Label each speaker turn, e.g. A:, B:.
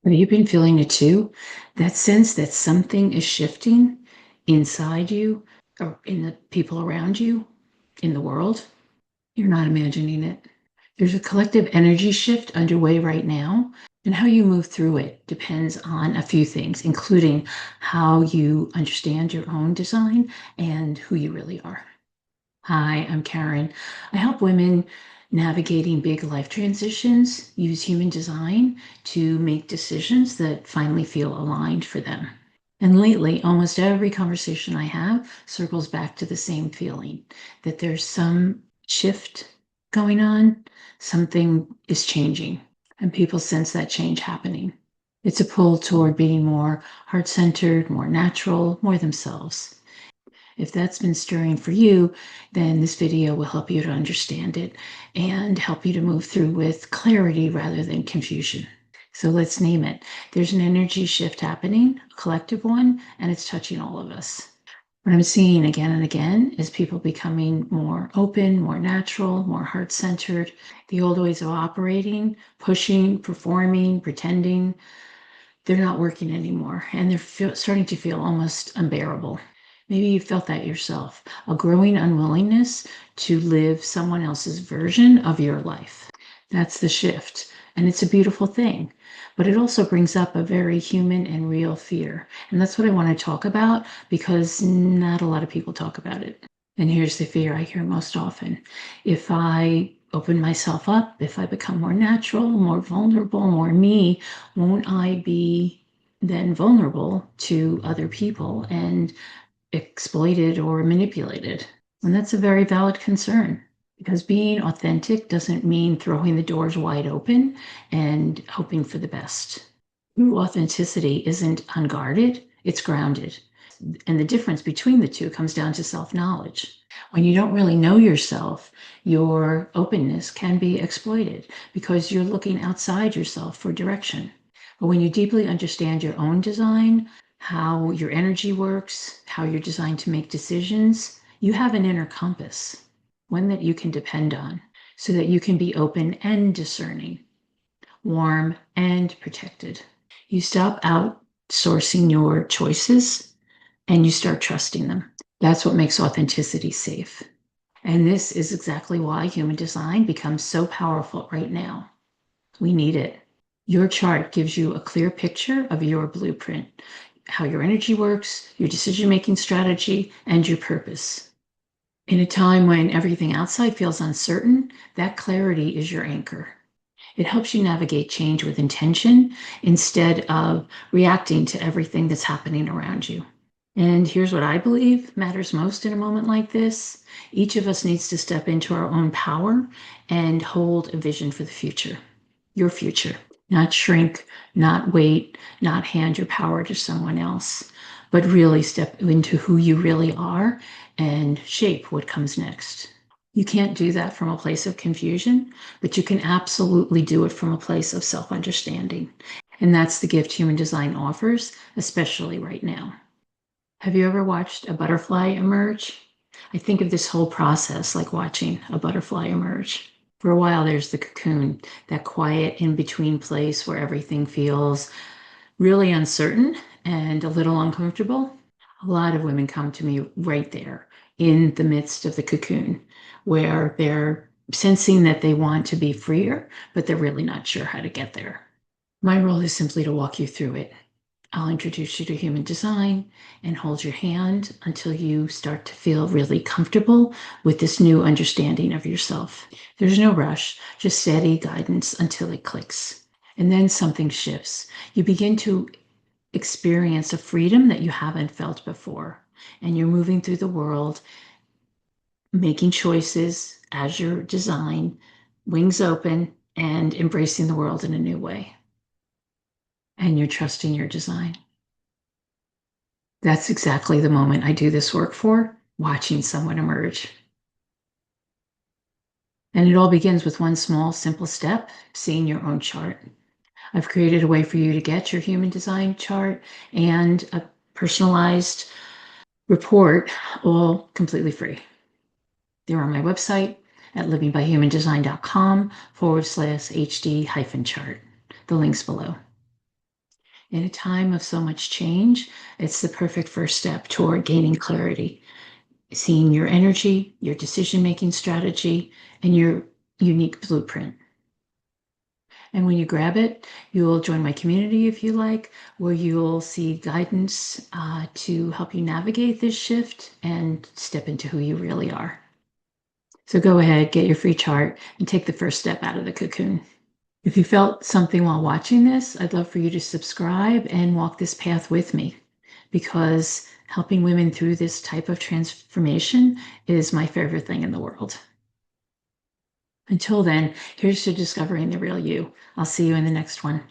A: Have you been feeling it too? That sense that something is shifting inside you or in the people around you, in the world? You're not imagining it. There's a collective energy shift underway right now, and how you move through it depends on a few things, including how you understand your own design and who you really are. Hi, I'm Karen. I help women navigating big life transitions use human design to make decisions that finally feel aligned for them. And lately, almost every conversation I have circles back to the same feeling that there's some shift going on, something is changing, and people sense that change happening. It's a pull toward being more heart centered, more natural, more themselves. If that's been stirring for you, then this video will help you to understand it and help you to move through with clarity rather than confusion. So let's name it. There's an energy shift happening, a collective one, and it's touching all of us. What I'm seeing again and again is people becoming more open, more natural, more heart centered. The old ways of operating, pushing, performing, pretending, they're not working anymore, and they're starting to feel almost unbearable. Maybe you felt that yourself, a growing unwillingness to live someone else's version of your life. That's the shift, and it's a beautiful thing. But it also brings up a very human and real fear. And that's what I want to talk about because not a lot of people talk about it. And here's the fear I hear most often. If I open myself up, if I become more natural, more vulnerable, more me, won't I be then vulnerable to other people and exploited or manipulated? And that's a very valid concern because being authentic doesn't mean throwing the doors wide open and hoping for the best. True authenticity isn't unguarded, it's grounded. And the difference between the two comes down to self-knowledge. When you don't really know yourself, your openness can be exploited because you're looking outside yourself for direction. But when you deeply understand your own design, how your energy works, how you're designed to make decisions, you have an inner compass, one that you can depend on so that you can be open and discerning, warm and protected. You stop outsourcing your choices and you start trusting them. That's what makes authenticity safe. And this is exactly why human design becomes so powerful right now. We need it. Your chart gives you a clear picture of your blueprint, how your energy works, your decision-making strategy, and your purpose. In a time when everything outside feels uncertain, that clarity is your anchor. It helps you navigate change with intention instead of reacting to everything that's happening around you. And here's what I believe matters most in a moment like this. Each of us needs to step into our own power and hold a vision for the future, your future, not shrink, not wait, not hand your power to someone else, but really step into who you really are and shape what comes next. You can't do that from a place of confusion, but you can absolutely do it from a place of self-understanding. And that's the gift human design offers, especially right now. Have you ever watched a butterfly emerge? I think of this whole process like watching a butterfly emerge. For a while, there's the cocoon, that quiet in between place where everything feels really uncertain and a little uncomfortable. A lot of women come to me right there in the midst of the cocoon where they're sensing that they want to be freer, but they're really not sure how to get there. My role is simply to walk you through it. I'll introduce you to human design and hold your hand until you start to feel really comfortable with this new understanding of yourself. There's no rush, just steady guidance until it clicks. And then something shifts. You begin to experience a freedom that you haven't felt before. And you're moving through the world, making choices as your design, wings open, and embracing the world in a new way. And you're trusting your design. That's exactly the moment I do this work for, watching someone emerge. And it all begins with one small, simple step, seeing your own chart. I've created a way for you to get your human design chart and a personalized report, all completely free. They're on my website at livingbyhumandesign.com/HD-chart. The link's below. In a time of so much change, it's the perfect first step toward gaining clarity, seeing your energy, your decision-making strategy, and your unique blueprint. And when you grab it, you'll join my community if you like, where you'll see guidance to help you navigate this shift and step into who you really are. So go ahead, get your free chart, and take the first step out of the cocoon. If you felt something while watching this, I'd love for you to subscribe and walk this path with me, because helping women through this type of transformation is my favorite thing in the world. Until then, here's to discovering the real you. I'll see you in the next one.